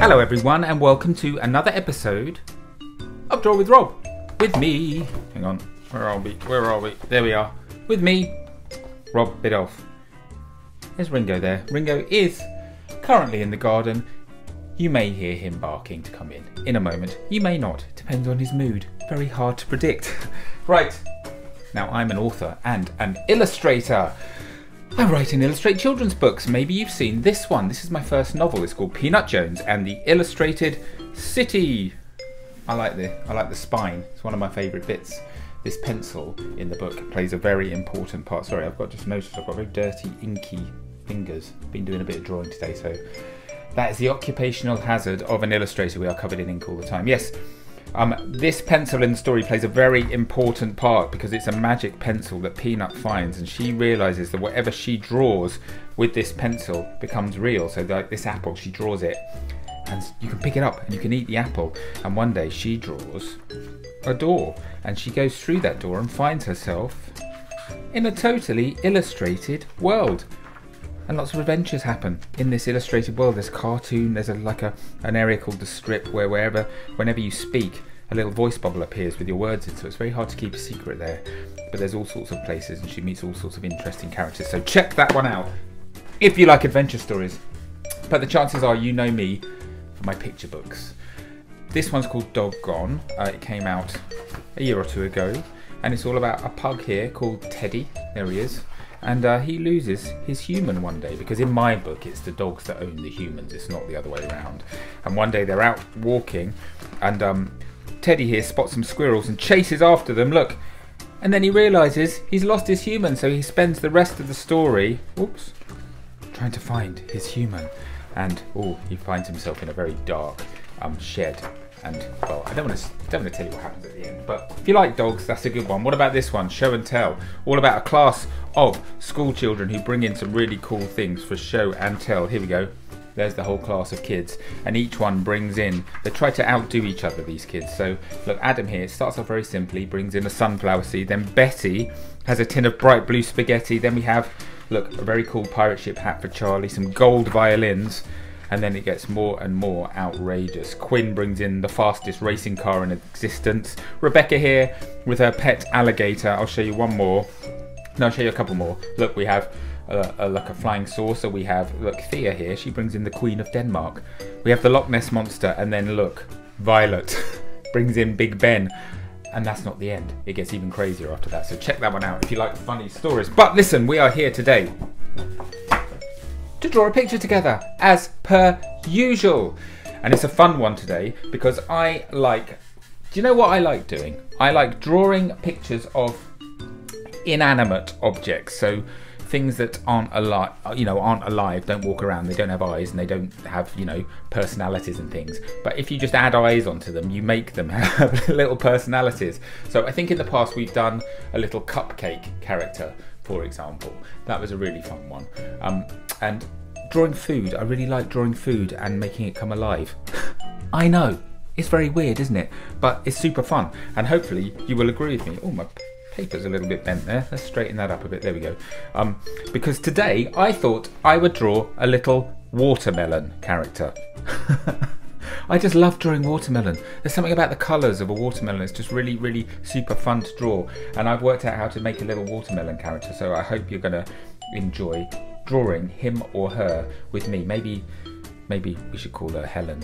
Hello everyone and welcome to another episode of Draw with Rob. With me, hang on, where are we? There we are. With me, Rob Biddulph. There's Ringo there. Ringo is currently in the garden. You may hear him barking to come in a moment. You may not, depends on his mood. Very hard to predict. Right, now I'm an author and an illustrator. I write and illustrate children's books. Maybe you've seen this one. This is my first novel. It's called Peanut Jones and the Illustrated City. I like the spine. It's one of my favourite bits. This pencil in the book plays a very important part. Sorry, just noticed I've got very dirty, inky fingers. Been doing a bit of drawing today, so that is the occupational hazard of an illustrator. We are covered in ink all the time. Yes. This pencil in the story plays a very important part because it's a magic pencil that Peanut finds, and she realises that whatever she draws with this pencil becomes real. So like this apple, she draws it and you can pick it up and you can eat the apple, and one day she draws a door and she goes through that door and finds herself in a totally illustrated world. And lots of adventures happen in this illustrated world. There's a cartoon, there's an area called the strip where whenever you speak, a little voice bubble appears with your words in, so it's very hard to keep a secret there. But there's all sorts of places and she meets all sorts of interesting characters. So check that one out if you like adventure stories. But the chances are you know me for my picture books. This one's called Doggone. It came out a year or two ago, and it's all about a pug here called Teddy. There he is. And he loses his human one day, because in my book it's the dogs that own the humans, it's not the other way around. And one day they're out walking and Teddy here spots some squirrels and chases after them, look, and then he realises he's lost his human, so he spends the rest of the story trying to find his human. And he finds himself in a very dark shed. And well, I don't want to tell you what happens at the end, but if you like dogs, that's a good one. What about this one, Show and Tell? All about a class of school children who bring in some really cool things for show and tell. Here we go. There's the whole class of kids, and each one brings in, they try to outdo each other, these kids. So look, Adam here starts off very simply, brings in a sunflower seed. Then Betty has a tin of bright blue spaghetti. Then we have, look, a very cool pirate ship hat for Charlie, some gold violins. And then it gets more and more outrageous. Quinn brings in the fastest racing car in existence. Rebecca here with her pet alligator. I'll show you one more. No, I'll show you a couple more. Look, we have like a flying saucer. We have, look, Thea here. She brings in the Queen of Denmark. We have the Loch Ness Monster. And then look, Violet brings in Big Ben. And that's not the end. It gets even crazier after that. So check that one out if you like funny stories. But listen, we are here today to draw a picture together, as per usual. And it's a fun one today because do you know what I like doing? I like drawing pictures of inanimate objects, so things that aren't alive, don't walk around, they don't have eyes, and they don't have, personalities and things. But if you just add eyes onto them, you make them have little personalities. So I think in the past we've done a little cupcake character, for example. That was a really fun one. And drawing food, I really like drawing food and making it come alive. I know, it's very weird, isn't it? But it's super fun, and hopefully you will agree with me. Oh, my paper's a little bit bent there. Let's straighten that up a bit. There we go. Because today I thought I would draw a little watermelon character. I just love drawing watermelon. There's something about the colours of a watermelon. It's just really, really super fun to draw. And I've worked out how to make a little watermelon character. So I hope you're going to enjoy drawing him or her with me. Maybe we should call her Helen.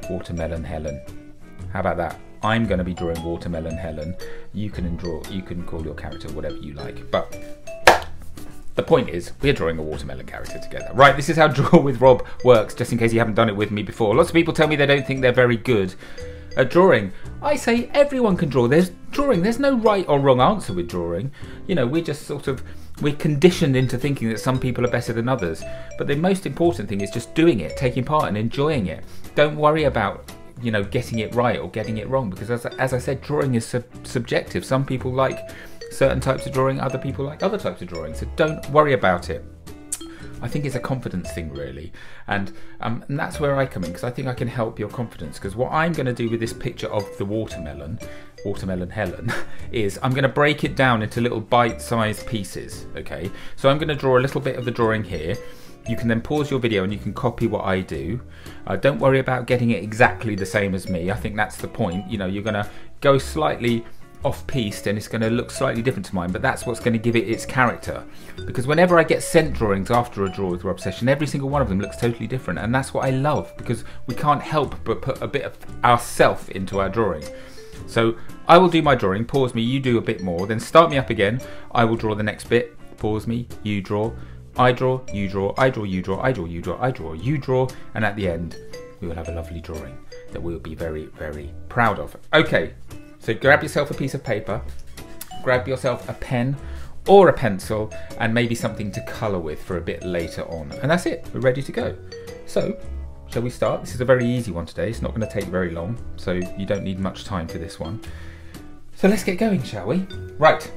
Watermelon Helen. How about that? I'm going to be drawing Watermelon Helen. You can call your character whatever you like. But the point is, we're drawing a watermelon character together. Right, this is how Draw with Rob works, just in case you haven't done it with me before. Lots of people tell me they don't think they're very good at drawing. I say everyone can draw. There's no right or wrong answer with drawing. We're just we're conditioned into thinking that some people are better than others. But the most important thing is just doing it, taking part and enjoying it. Don't worry about getting it right or getting it wrong, because as I said, drawing is subjective. Some people like certain types of drawing, other people like other types of drawing, so don't worry about it. I think it's a confidence thing, really, and that's where I come in, because I think I can help your confidence. Because what I'm going to do with this picture of the watermelon Helen, is I'm going to break it down into little bite-sized pieces. Okay, so I'm going to draw a little bit of the drawing here, you can then pause your video and you can copy what I do. Don't worry about getting it exactly the same as me. I think that's the point. You know, you're going to go slightly off-piste and it's going to look slightly different to mine, but that's what's going to give it its character. Because whenever I get sent drawings after a Draw with Rob session, every single one of them looks totally different, and that's what I love, because we can't help but put a bit of ourself into our drawing. So I will do my drawing, pause me, you do a bit more, then start me up again. I will draw the next bit, pause me, you draw, I draw, you draw, I draw, you draw, I draw, you draw, I draw, you draw, and at the end we will have a lovely drawing that we'll be very, very proud of. Okay, so grab yourself a piece of paper, grab yourself a pen or a pencil, and maybe something to colour with for a bit later on. And that's it, we're ready to go. So, shall we start? This is a very easy one today, it's not going to take very long, so you don't need much time for this one. So let's get going, shall we? Right,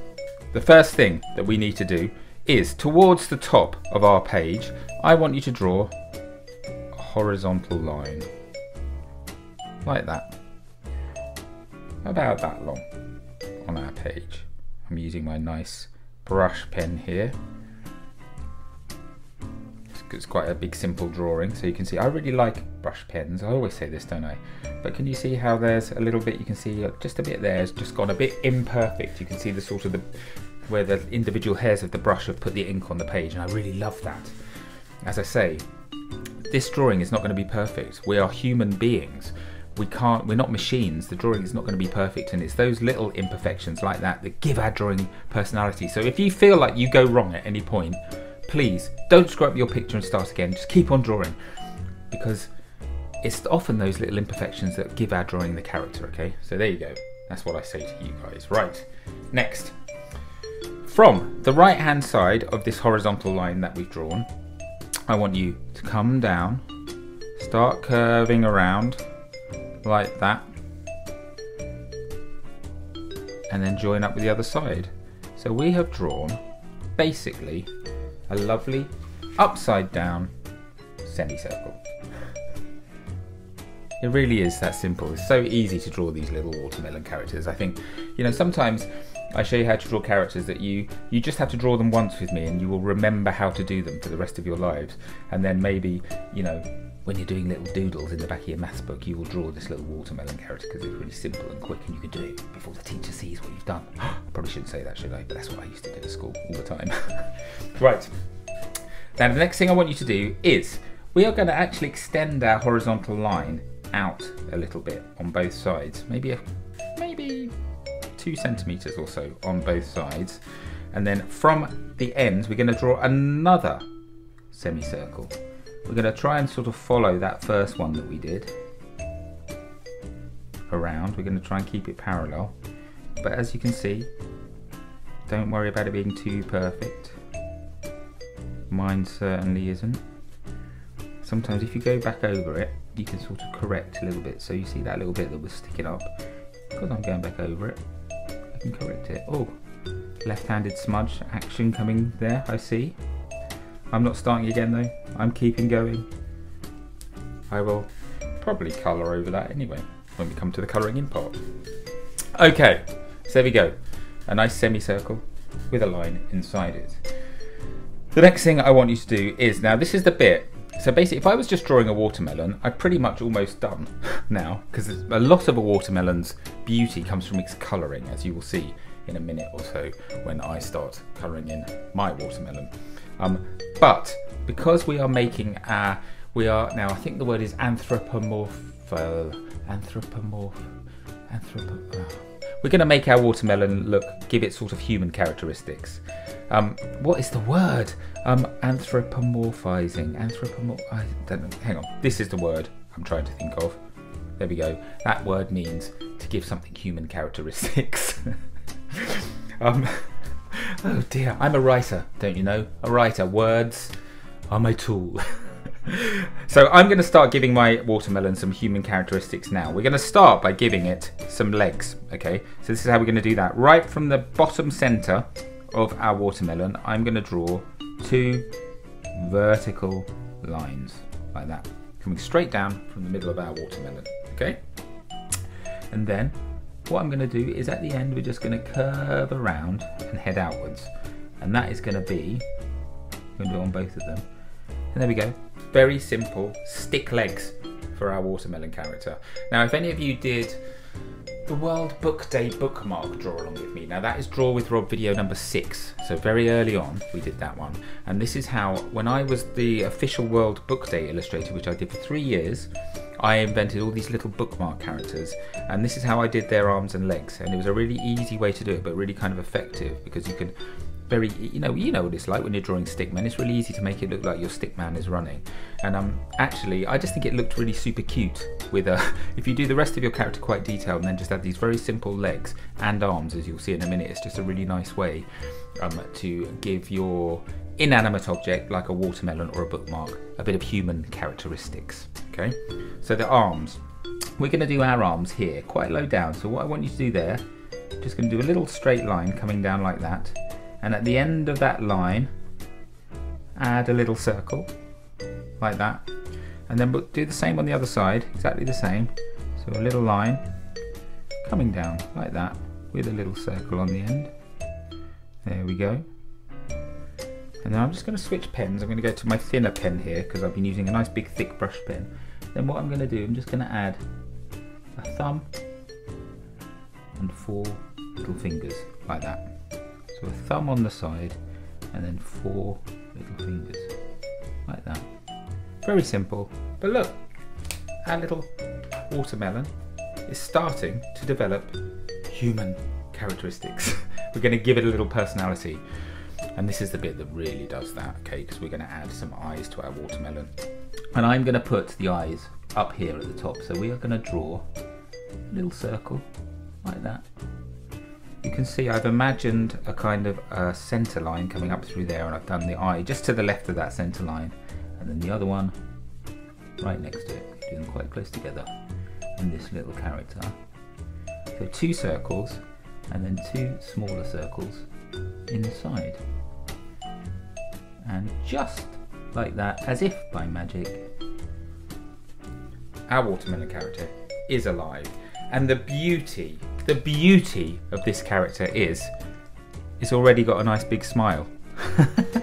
the first thing that we need to do is, towards the top of our page, I want you to draw a horizontal line, like that. About that long on our page. I'm using my nice brush pen here. It's quite a big simple drawing, so you can see I really like brush pens. I always say this, don't I? But can you see how there's a little bit, you can see just a bit there, it's just gone a bit imperfect. You can see the sort of where the individual hairs of the brush have put the ink on the page, and I really love that. As I say, this drawing is not going to be perfect. We are human beings. We're not machines. The drawing is not going to be perfect, and it's those little imperfections like that that give our drawing personality. So if you feel like you go wrong at any point, please don't screw up your picture and start again. Just keep on drawing, because it's often those little imperfections that give our drawing the character. Okay, so there you go. That's what I say to you guys. Right, next, from the right hand side of this horizontal line that we've drawn, I want you to come down, start curving around like that, and then join up with the other side. So we have drawn basically a lovely upside down semicircle. It really is that simple. It's so easy to draw these little watermelon characters. I think, you know, sometimes I show you how to draw characters that you just have to draw them once with me, and you will remember how to do them for the rest of your lives. And then maybe, you know, when you're doing little doodles in the back of your maths book, you will draw this little watermelon character because it's really simple and quick, and you can do it before the teacher sees what you've done. I probably shouldn't say that, should I? But that's what I used to do at school all the time. Right. Now the next thing I want you to do is, we are going to actually extend our horizontal line out a little bit on both sides. Maybe 2 centimeters or so on both sides. And then from the ends, we're going to draw another semicircle. We're going to try and sort of follow that first one that we did around. We're going to try and keep it parallel, but as you can see, don't worry about it being too perfect. Mine certainly isn't. Sometimes if you go back over it, you can sort of correct a little bit. So you see that little bit that was sticking up, because I'm going back over it, I can correct it. Oh, left-handed smudge action coming there, I see. I'm not starting again though, I'm keeping going. I will probably colour over that anyway when we come to the colouring in part. Okay, so there we go. A nice semicircle with a line inside it. The next thing I want you to do is, now this is the bit, so basically if I was just drawing a watermelon, I'm pretty much almost done now, because a lot of a watermelon's beauty comes from its colouring, as you will see in a minute or so when I start colouring in my watermelon. But because we are making now I think the word is we're going to make our watermelon give it sort of human characteristics. What is the word? Anthropomorphizing. I don't know. Hang on. This is the word I'm trying to think of. There we go. That word means to give something human characteristics. Oh dear, I'm a writer, don't you know? A writer, words are my tool. So I'm going to start giving my watermelon some human characteristics now. We're going to start by giving it some legs, okay? So this is how we're going to do that. Right from the bottom centre of our watermelon, I'm going to draw 2 vertical lines, like that, coming straight down from the middle of our watermelon, okay? And then what I'm going to do is at the end, we're just going to curve around and head outwards. And that is going to be, I'm going to do it on both of them, And there we go. Very simple stick legs for our watermelon character. Now, if any of you did the World Book Day bookmark draw along with me, now that is Draw with Rob video number 6. So very early on we did that one. And this is how, when I was the official World Book Day illustrator, which I did for 3 years, I invented all these little bookmark characters, and this is how I did their arms and legs. And it was a really easy way to do it, but really kind of effective, because you can very, you know what it's like when you're drawing stickmen. It's really easy to make it look like your stickman is running. And actually, I just think it looked really super cute with if you do the rest of your character quite detailed and then just add these very simple legs and arms, as you'll see in a minute. It's just a really nice way to give your inanimate object, like a watermelon or a bookmark, a bit of human characteristics. Okay, so the arms, we're going to do our arms here quite low down. So what I want you to do there, just going to do a little straight line coming down like that, and at the end of that line add a little circle like that, and then we'll do the same on the other side, exactly the same. So a little line coming down like that with a little circle on the end. There we go. And then I'm just going to switch pens. I'm going to go to my thinner pen here because I've been using a nice big thick brush pen. Then what I'm going to do, I'm just going to add a thumb and 4 little fingers like that. So a thumb on the side and then 4 little fingers like that. Very simple, but look, our little watermelon is starting to develop human characteristics. We're going to give it a little personality. And this is the bit that really does that, okay, because we're going to add some eyes to our watermelon. And I'm going to put the eyes up here at the top. So we are going to draw a little circle like that. You can see I've imagined a kind of a centre line coming up through there, and I've done the eye just to the left of that centre line, and then the other one right next to it. Do them quite close together. And this little character. So 2 circles and then 2 smaller circles inside. And just like that, as if by magic, our watermelon character is alive. And the beauty of this character is it's already got a nice big smile.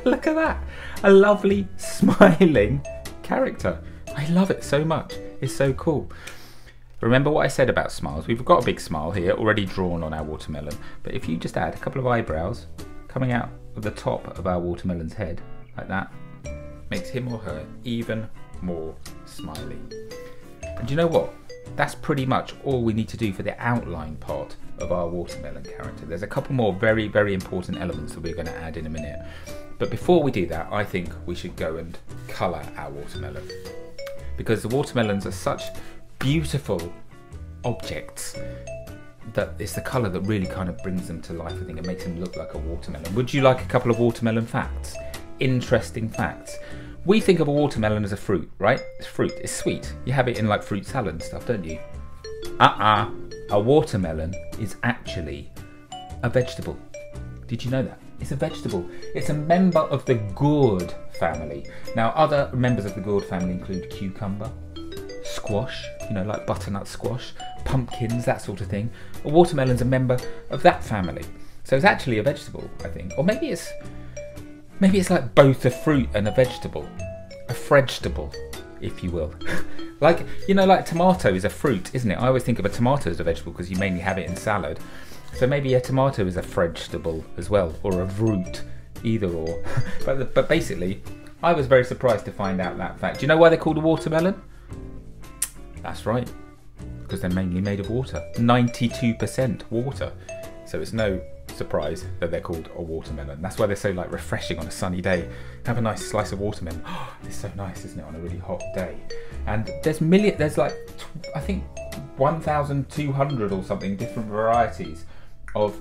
Look at that, a lovely smiling character. I love it so much, it's so cool. Remember what I said about smiles? We've got a big smile here already drawn on our watermelon, but if you just add a couple of eyebrows coming out of the top of our watermelon's head like that, makes him or her even more smiley. And you know what? That's pretty much all we need to do for the outline part of our watermelon character. There's a couple more very, very important elements that we're going to add in a minute. But before we do that, I think we should go and colour our watermelon. Because the watermelons are such beautiful objects that it's the colour that really kind of brings them to life. I think it makes them look like a watermelon. Would you like a couple of watermelon facts? Interesting facts. We think of a watermelon as a fruit, right? It's fruit, it's sweet. You have it in like fruit salad and stuff, don't you? A watermelon is actually a vegetable. Did you know that? It's a vegetable. It's a member of the gourd family. Now, other members of the gourd family include cucumber, squash, you know, like butternut squash, pumpkins, that sort of thing. A watermelon's a member of that family. So it's actually a vegetable, I think. Or maybe it's like both a fruit and a vegetable. A vegetable, if you will. Like, you know, like tomato is a fruit, isn't it? I always think of a tomato as a vegetable because you mainly have it in salad. So maybe a tomato is a vegetable as well, or a fruit, either or. But basically, I was very surprised to find out that fact. Do you know why they're called a watermelon? That's right, because they're mainly made of water. 92% water. So it's no surprise that they're called a watermelon. That's why they're so like refreshing on a sunny day. Have a nice slice of watermelon. Oh, it's so nice, isn't it, on a really hot day? And there's like, I think 1,200 or something different varieties of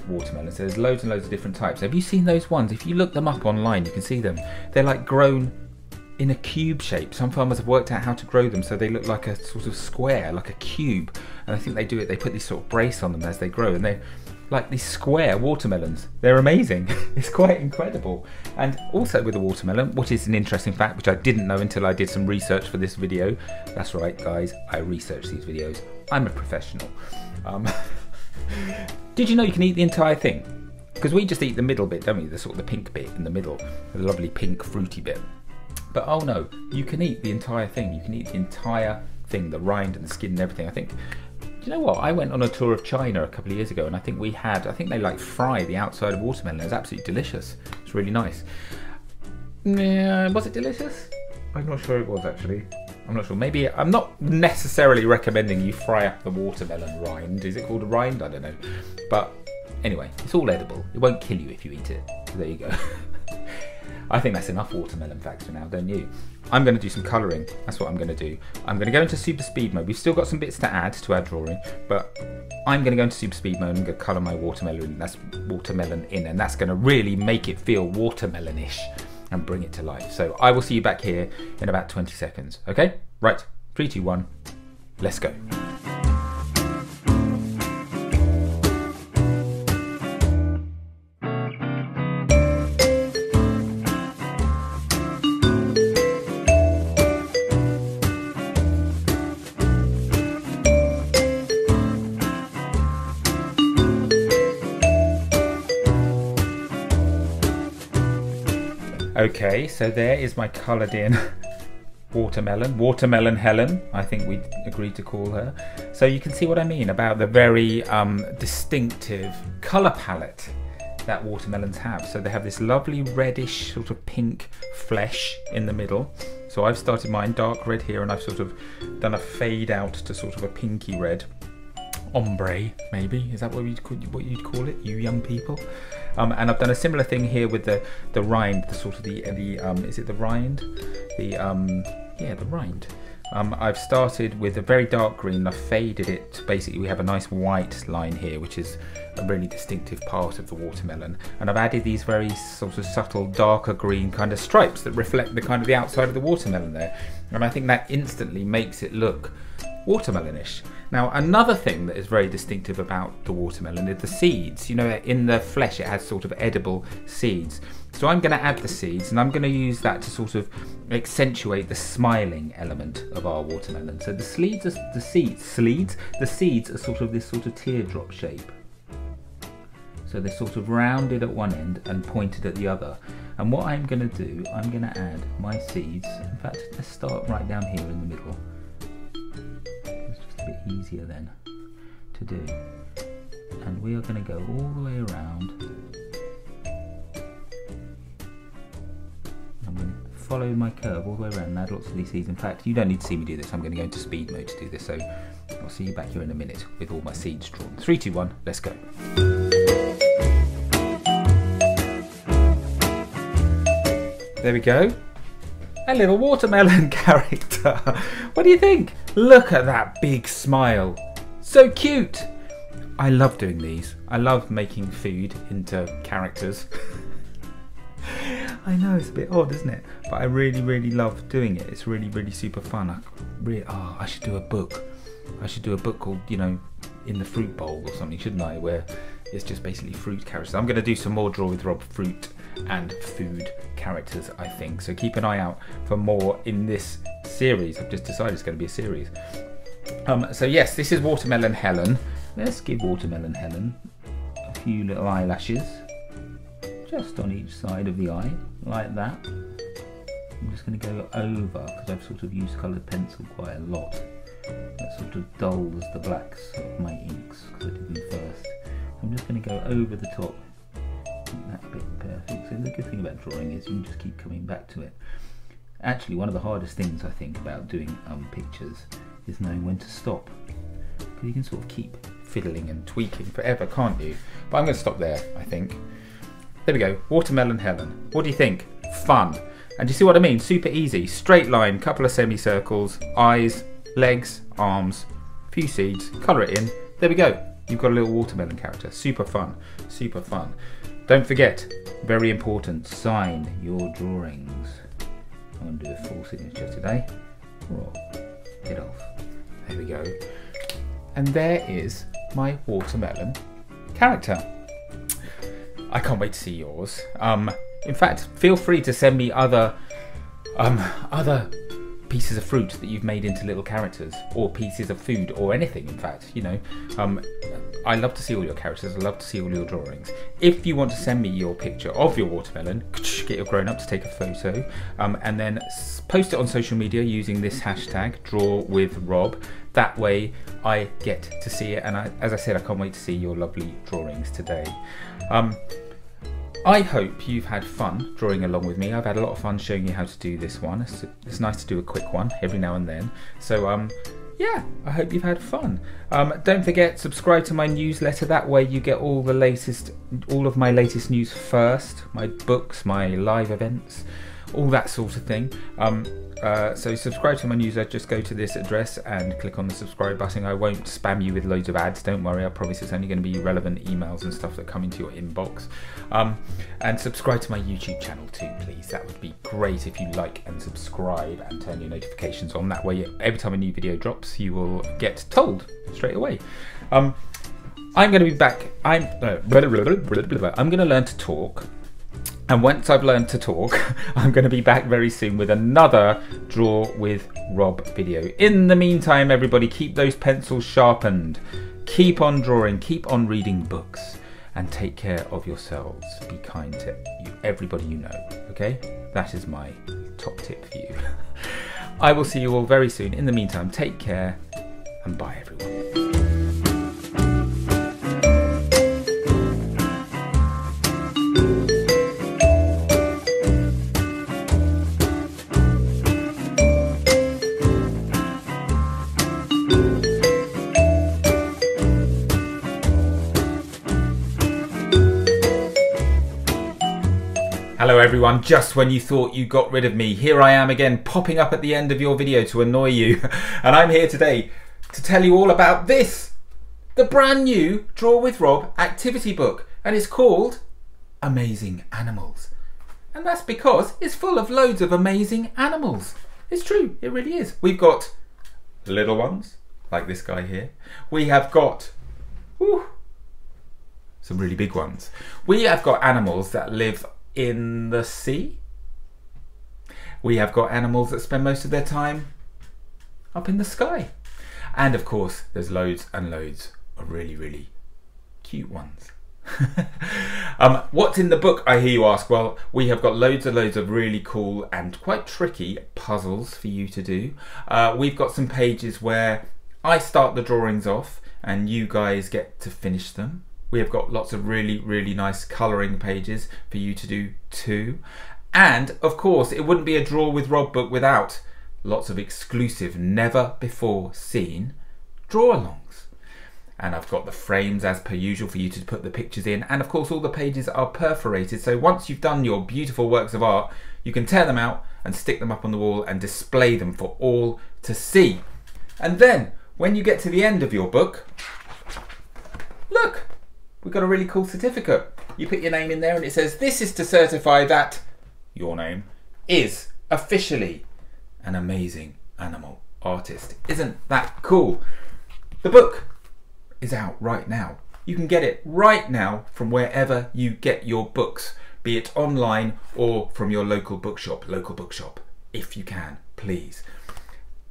watermelons. So there's loads and loads of different types. Have you seen those ones? If you look them up online, you can see them. They're like grown in a cube shape. Some farmers have worked out how to grow them so they look like a sort of square, like a cube. And I think they do it, they put this sort of brace on them as they grow, and they're like these square watermelons. They're amazing. It's quite incredible. And also with the watermelon, which is an interesting fact, which I didn't know until I did some research for this video. That's right, guys, I research these videos. I'm a professional. Did you know you can eat the entire thing? Because we just eat the middle bit, don't we? The sort of the pink bit in the middle, the lovely pink fruity bit. But oh no, you can eat the entire thing. You can eat the entire thing, the rind and the skin and everything. I think, do you know what? I went on a tour of China a couple of years ago, and I think they like fry the outside of watermelon. It was absolutely delicious. It's really nice. Yeah, was it delicious? I'm not sure it was actually. I'm not sure. Maybe I'm not necessarily recommending you fry up the watermelon rind. Is it called a rind? I don't know. But anyway, it's all edible. It won't kill you if you eat it. So there you go. I think that's enough watermelon facts for now, don't you? I'm going to do some colouring. That's what I'm going to do. I'm going to go into super speed mode. We've still got some bits to add to our drawing, but I'm going to go into super speed mode and go colour my watermelon. That's watermelon in, and that's going to really make it feel watermelonish and bring it to life. So I will see you back here in about 20 seconds. Okay? Right. 3, 2, 1. Let's go. Okay, so there is my coloured in watermelon Helen, I think we agreed to call her. So you can see what I mean about the very distinctive colour palette that watermelons have. So they have this lovely reddish sort of pink flesh in the middle. So I've started mine dark red here, and I've sort of done a fade out to sort of a pinky red. Ombre, maybe, is that what you'd call it, you young people? And I've done a similar thing here with the rind, the sort of the is it the rind? Yeah, the rind. I've started with a very dark green. I've faded it. Basically, we have a nice white line here, which is a really distinctive part of the watermelon. And I've added these very sort of subtle, darker green kind of stripes that reflect the kind of the outside of the watermelon there. And I think that instantly makes it look watermelonish. Now, another thing that is very distinctive about the watermelon is the seeds. You know, in the flesh it has sort of edible seeds. So I'm going to add the seeds, and I'm going to use that to sort of accentuate the smiling element of our watermelon. So the seeds are sort of this sort of teardrop shape. So they're sort of rounded at one end and pointed at the other. And what I'm going to do, I'm going to add my seeds. In fact, let's start right down here in the middle. A bit easier then to do, and we are going to go all the way around. I'm going to follow my curve all the way around and add lots of these seeds. In fact, you don't need to see me do this. I'm going to go into speed mode to do this, so I'll see you back here in a minute with all my seeds drawn. 3, 2, 1, let's go. There we go. A little watermelon character. What do you think? Look at that big smile. So cute. I love doing these. I love making food into characters. I know it's a bit odd, isn't it? But I really, really love doing it. It's really, really super fun. I should do a book. I should do a book called, you know, In the Fruit Bowl or something, shouldn't I? Where it's just basically fruit characters. I'm going to do some more Draw with Rob fruit and food characters, I think. So keep an eye out for more in this series. I've just decided it's going to be a series. So yes, this is Watermelon Helen. Let's give Watermelon Helen a few little eyelashes, just on each side of the eye, like that. I'm just going to go over, because I've sort of used coloured pencil quite a lot. That sort of dulls the blacks of my inks, because I did them first. I'm just going to go over the top. That bit perfect. So the good thing about drawing is you can just keep coming back to it. Actually, one of the hardest things I think about doing pictures is knowing when to stop, because you can sort of keep fiddling and tweaking forever, can't you? But I'm going to stop there, I think. There we go, Watermelon Helen. What do you think? Fun. And do you see what I mean? Super easy. Straight line, couple of semicircles, eyes, legs, arms, a few seeds, colour it in. There we go. You've got a little watermelon character. Super fun. Super fun. Don't forget, very important, sign your drawings. I'm going to do a full signature today. Rob Biddulph. There we go. And there is my watermelon character. I can't wait to see yours. In fact, feel free to send me other pieces of fruit that you've made into little characters, or pieces of food, or anything, in fact, you know. I love to see all your characters, I love to see all your drawings. If you want to send me your picture of your watermelon, get your grown-up to take a photo, and then post it on social media using this hashtag, #drawwithrob. That way I get to see it, and as I said, I can't wait to see your lovely drawings today. I hope you've had fun drawing along with me. I've had a lot of fun showing you how to do this one. It's nice to do a quick one every now and then. So yeah, I hope you've had fun. Don't forget, subscribe to my newsletter. That way you get all of my latest news first. My books, my live events, all that sort of thing. So subscribe to my newsletter. Just go to this address and click on the subscribe button. I won't spam you with loads of ads, don't worry. I promise it's only going to be relevant emails and stuff that come into your inbox. And subscribe to my YouTube channel too, please. That would be great if you like and subscribe and turn your notifications on. That way, every time a new video drops, you will get told straight away. I'm going to be back. I'm going to learn to talk. And once I've learned to talk, I'm going to be back very soon with another Draw with Rob video. In the meantime, everybody, keep those pencils sharpened. Keep on drawing, keep on reading books, and take care of yourselves. Be kind to everybody you know, okay? That is my top tip for you. I will see you all very soon. In the meantime, take care, and bye everyone. Hello everyone, just when you thought you got rid of me, here I am again, popping up at the end of your video to annoy you. And I'm here today to tell you all about this, the brand new Draw with Rob activity book, and it's called Amazing Animals. And that's because it's full of loads of amazing animals. It's true, it really is. We've got little ones, like this guy here. We have got some really big ones. We have got animals that live in the sea. We have got animals that spend most of their time up in the sky. And of course, there's loads and loads of really, really cute ones. What's in the book, I hear you ask? Well, we have got loads and loads of really cool and quite tricky puzzles for you to do. We've got some pages where I start the drawings off and you guys get to finish them. We have got lots of really, really nice colouring pages for you to do too. And of course, it wouldn't be a Draw with Rob book without lots of exclusive, never before seen draw-alongs. And I've got the frames as per usual for you to put the pictures in. And of course, all the pages are perforated. So once you've done your beautiful works of art, you can tear them out and stick them up on the wall and display them for all to see. And then when you get to the end of your book, look, we've got a really cool certificate. You put your name in there and it says, this is to certify that your name is officially an amazing animal artist. Isn't that cool? The book is out right now. You can get it right now from wherever you get your books, be it online or from your local bookshop, if you can, please.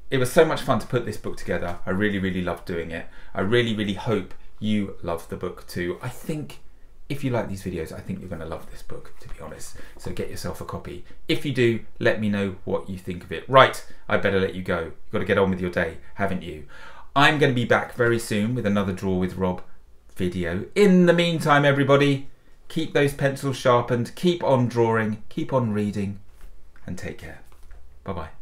It was so much fun to put this book together. I really, really loved doing it. I really, really hope you love the book too. I think if you like these videos, I think you're going to love this book, to be honest. So get yourself a copy. If you do, let me know what you think of it. Right, I better let you go. You've got to get on with your day, haven't you? I'm going to be back very soon with another Draw with Rob video. In the meantime, everybody, keep those pencils sharpened, keep on drawing, keep on reading, and take care. Bye-bye.